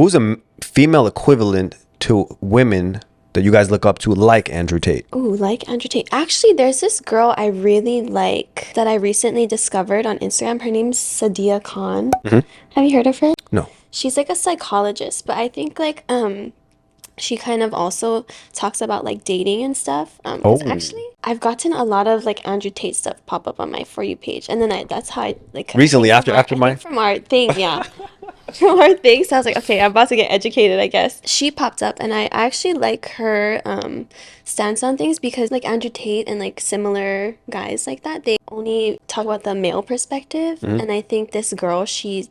Who's a female equivalent to women that you guys look up to, like Andrew Tate? Ooh, like Andrew Tate. Actually, there's this girl I really like that I recently discovered on Instagram. Her name's Sadia Khan. Have you heard of her? No. She's like a psychologist, but I think like she kind of also talks about like dating and stuff. 'Cause actually I've gotten a lot of like Andrew Tate stuff pop up on my For You page, and then that's how I like Recently, I think from our thing, yeah. From our thing, so I was like, okay, I'm about to get educated, I guess. She popped up, and I actually like her stance on things because like Andrew Tate and like similar guys like that, they only talk about the male perspective, and I think this girl, she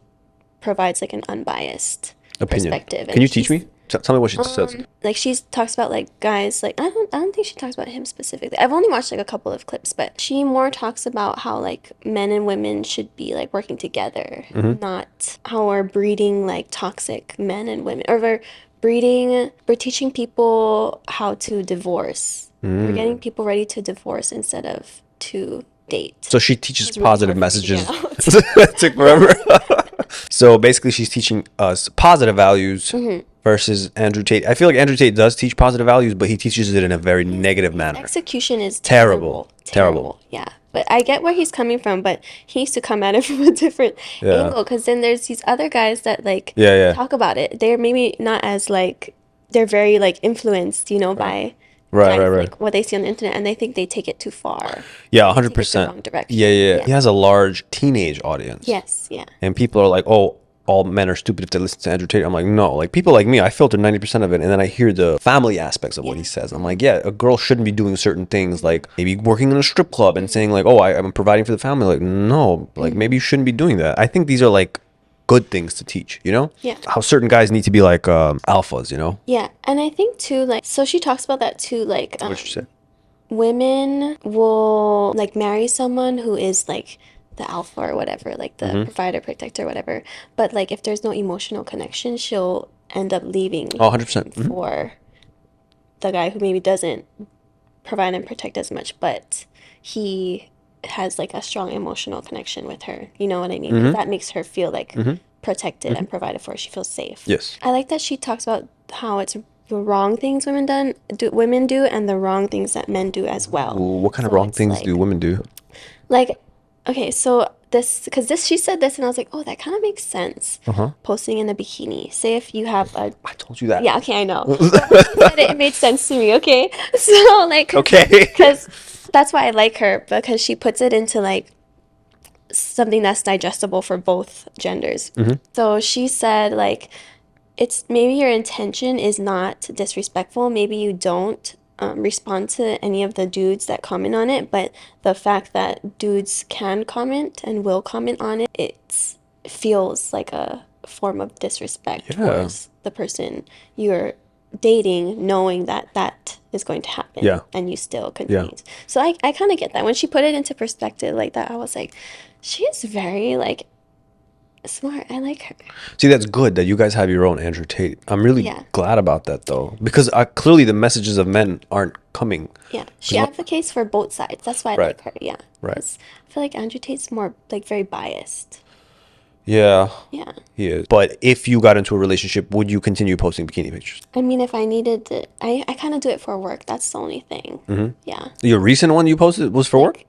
provides like an unbiased Opinion. perspective. Can you teach me? Tell me what she says. Like she talks about like guys, like I don't think she talks about him specifically. I've only watched like a couple of clips, but she more talks about how like men and women should be like working together, not how we're breeding like toxic men and women, or we're teaching people how to divorce. We're getting people ready to divorce instead of to date. So she teaches Really positive hard for me to messages. get out. It took forever. So basically, she's teaching us positive values versus Andrew Tate. I feel like Andrew Tate does teach positive values, but he teaches it in a very negative manner. Execution is Terrible. Yeah. But I get where he's coming from, but he needs to come at it from a different angle, because then there's these other guys that like talk about it. They're maybe not as like, they're very like influenced, you know, by like what they see on the internet, and they think they take it too far. Yeah, They take it the 100%. wrong direction. Yeah. He has a large teenage audience. Yes, yeah. And people are like, oh, all men are stupid if they listen to Andrew Tate. I'm like, no. Like, people like me, I filter 90% of it, and then I hear the family aspects of what he says. I'm like, yeah, a girl shouldn't be doing certain things, like maybe working in a strip club and saying like, oh, I'm providing for the family. Like, no, like maybe you shouldn't be doing that. I think these are like good things to teach, you know? Yeah. How certain guys need to be like alphas, you know? Yeah, and I think too, like, so she talks about that too, like, What you said. women will like marry someone who is like the alpha or whatever, like the provider, protector, whatever. But like if there's no emotional connection, she'll end up leaving Oh, 100%. for the guy who maybe doesn't provide and protect as much, but he has like a strong emotional connection with her. You know what I mean? Like, that makes her feel like protected and provided for. She feels safe. Yes. I like that she talks about how it's the wrong things women do and the wrong things that men do as well. Ooh, what kind of So wrong it's things like- do women do? Like, okay, so she said this, and I was like, oh, that kind of makes sense. Posting in a bikini. Say if you have a, I told you that. yeah, okay, I know. But it made sense to me, okay? So, like, Okay. because that's why I like her, because she puts it into, like, something that's digestible for both genders. So she said, like, it's maybe your intention is not disrespectful. Maybe you don't respond to any of the dudes that comment on it, but the fact that dudes can comment and will comment on it, it feels like a form of disrespect towards the person you're dating, knowing that that is going to happen, and you still continue. So I kind of get that. When she put it into perspective like that, I was like, she is very like smart. I like her. See, that's good that you guys have your own Andrew Tate. I'm really glad about that, though, because clearly the messages of men aren't coming. Yeah, she advocates for both sides. That's why I like her. Yeah, Right. 'Cause I feel like Andrew Tate's more like very biased. Yeah, Yeah. he is. But if you got into a relationship, would you continue posting bikini pictures? I mean, if I needed to, I kind of do it for work. That's the only thing. Yeah. Your recent one you posted was for work?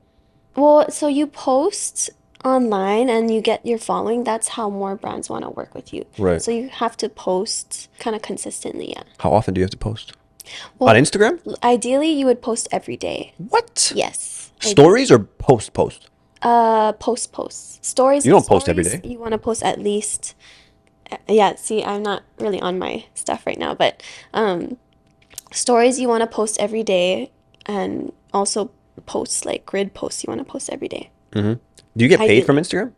Well, so you post online and you get your following. That's how more brands want to work with you. Right. So you have to post kind of consistently. Yeah. How often do you have to post? Well, on Instagram? Ideally, you would post every day. What? Yes. Stories or post? Post. Stories. You don't post every day. You want to post at least. Yeah. See, I'm not really on my stuff right now, but stories you want to post every day, and also posts like grid posts you want to post every day. Do you get paid from Instagram?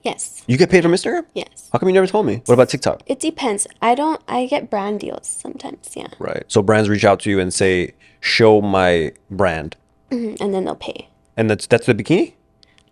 Yes. You get paid from Instagram? Yes. How come you never told me? What about TikTok? It depends. I get brand deals sometimes, yeah. Right. So brands reach out to you and say, show my brand. And then they'll pay. And that's the bikini?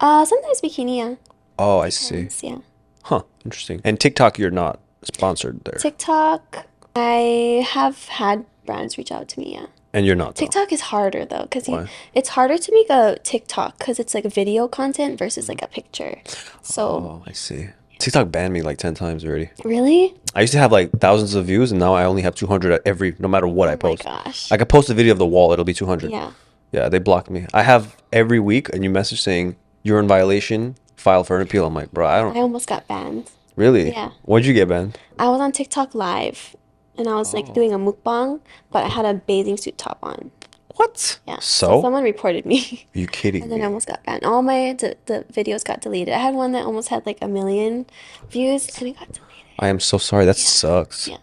Sometimes bikini, yeah. Oh, I see. Yeah. Huh. Interesting. And TikTok, you're not sponsored there. TikTok, I have had brands reach out to me, yeah. And you're not, though. TikTok is harder, though, because it's harder to make a TikTok because it's like video content versus like a picture. So, I see. TikTok banned me like 10 times already. Really? I used to have like thousands of views, and now I only have 200 at every, no matter what I Oh my post. gosh. I could post a video of the wall, it'll be 200. Yeah. Yeah, they blocked me. I have every week a new message saying you're in violation, file for an appeal. I'm like, bro, I I don't almost got banned. really. Yeah. What'd you get banned? I was on TikTok live and I was like doing a mukbang, but I had a bathing suit top on. What? Yeah. So? someone reported me. Are you kidding And then I me? almost got banned. All my the videos got deleted. I had one that almost had like 1 million views and it got deleted. I am so sorry. That sucks. Yeah.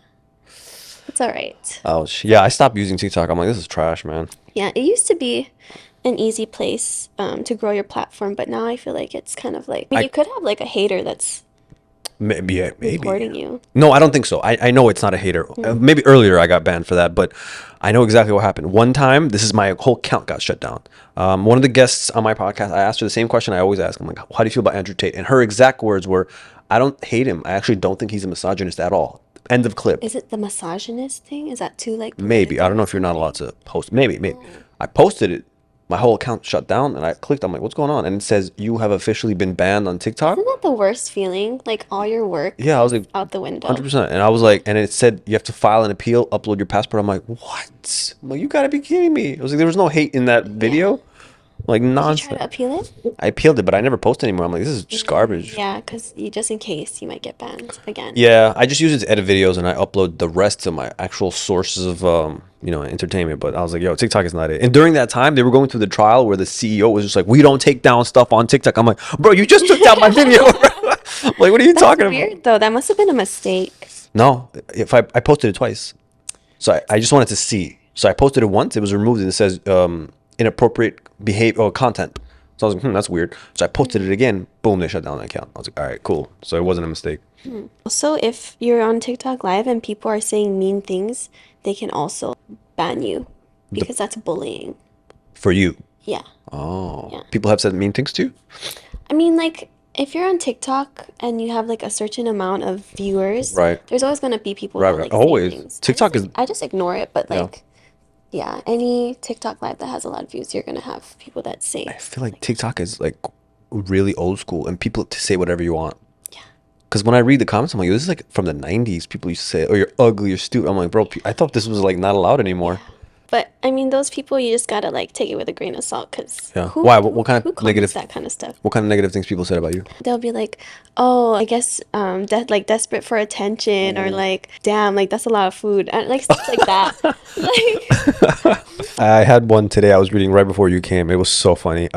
It's all right. Ouch. Yeah, I stopped using TikTok. I'm like, this is trash, man. Yeah, it used to be an easy place to grow your platform, but now I feel like it's kind of like, I mean, you could have like a hater that's Maybe, yeah, maybe. reporting you. No, I don't think so. I know it's not a hater. Maybe earlier I got banned for that, but I know exactly what happened. One time, this is my whole account got shut down. One of the guests on my podcast, I asked her the same question I always ask. I'm like, how do you feel about Andrew Tate? And her exact words were, I don't hate him. I actually don't think he's a misogynist at all. End of clip. Is it the misogynist thing? Is that too like Maybe. I don't know political if you're not allowed to post. Maybe. I posted it. My whole account shut down and I clicked. I'm like, what's going on? And it says, you have officially been banned on TikTok. Isn't that the worst feeling? Like all your work Yeah, I was like, out the window. 100%. And I was like, and it said you have to file an appeal, upload your passport. I'm like, what? I'm like, you gotta be kidding me. I was like, there was no hate in that video. Like, Did you try nonsense. to appeal it? I appealed it, but I never posted anymore. I'm like, this is just garbage. Yeah, because you just in case you might get banned again. Yeah, I just use it to edit videos and I upload the rest to my actual sources of, entertainment. But I was like, yo, TikTok is not it. And during that time, they were going through the trial where the CEO was just like, we don't take down stuff on TikTok. I'm like, bro, you just took down my video. Like, what are you talking about? Weird though. That must have been a mistake. No, if I posted it twice. So I just wanted to see. So I posted it once, it was removed and it says inappropriate behavior or content. So I was like, that's weird. So I posted it again, boom, they shut down the account. I was like, all right, cool. So it wasn't a mistake. Also, if you're on TikTok live and people are saying mean things, they can also ban you because that's bullying. For you. Yeah. Oh. Yeah. People have said mean things to you? I mean, like, if you're on TikTok and you have like a certain amount of viewers, Right. there's always going to be people Right, that right. like say Always. things. TikTok is- I just ignore it, but Yeah. like, yeah, any TikTok live that has a lot of views, you're going to have people that say. I feel like TikTok is like really old school and people to say whatever you want. Yeah. Because when I read the comments, I'm like, this is like from the 90s. People used to say, oh, you're ugly, you're stupid. I'm like, bro, I thought this was like not allowed anymore. But I mean, those people, you just gotta like take it with a grain of salt, because Yeah. Why? What kind of who comments negative- that kind of stuff? What kind of negative things people said about you? They'll be like, "Oh, I guess like desperate for attention," or like, "Damn, like that's a lot of food," and, like stuff like that. Like, I had one today I was reading right before you came. It was so funny.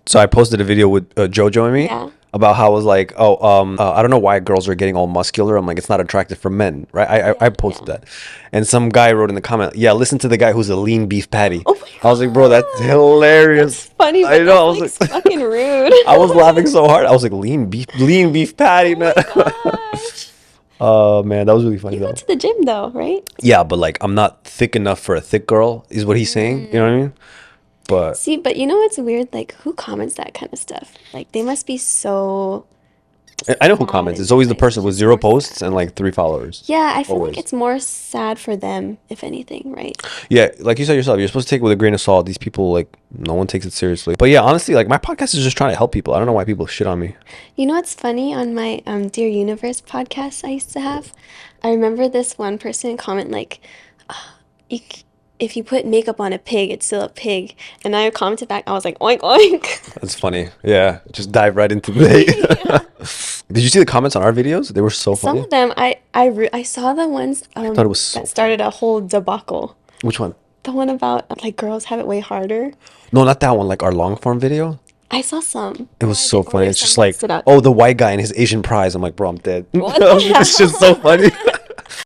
So I posted a video with Jojo and me Yeah. about how I was like, I don't know why girls are getting all muscular. I'm like, it's not attractive for men, right? I posted that. And some guy wrote in the comment, yeah, listen to the guy who's a lean beef patty. Oh my I was like, bro, that's hilarious. funny, but I know. I that's was like like, fucking rude. I was laughing so hard. I was like, lean beef patty, man. Gosh. Oh man, that was really funny You though. go to the gym though, right? Yeah, but like, I'm not thick enough for a thick girl, is what he's saying. You know what I mean? But See, but you know what's weird? Like, who comments that kind of stuff? Like, they must be so. I know who sad comments. It's and, always the like, person with just 0 more posts and like 3 followers. Yeah, I feel Always. like it's more sad for them, if anything, right? Yeah, like you said yourself, you're supposed to take it with a grain of salt. These people, like, no one takes it seriously. But yeah, honestly, like, my podcast is just trying to help people. I don't know why people shit on me. You know what's funny? On my Dear Universe podcast I used to have, I remember this one person comment like, you, if you put makeup on a pig, it's still a pig. And I commented back, I was like, oink, oink. That's funny. Yeah, just dive right into the. Did you see the comments on our videos? They were so Some funny. of them, I saw the ones thought it was so that started a whole debacle. Which one? The one about like girls have it way harder. No, not that one. Like our long form video. I saw some. It was so funny. It's just Someone like, stood out. oh, the white guy and his Asian prize. I'm like, bro, I'm dead. What the It's just so funny.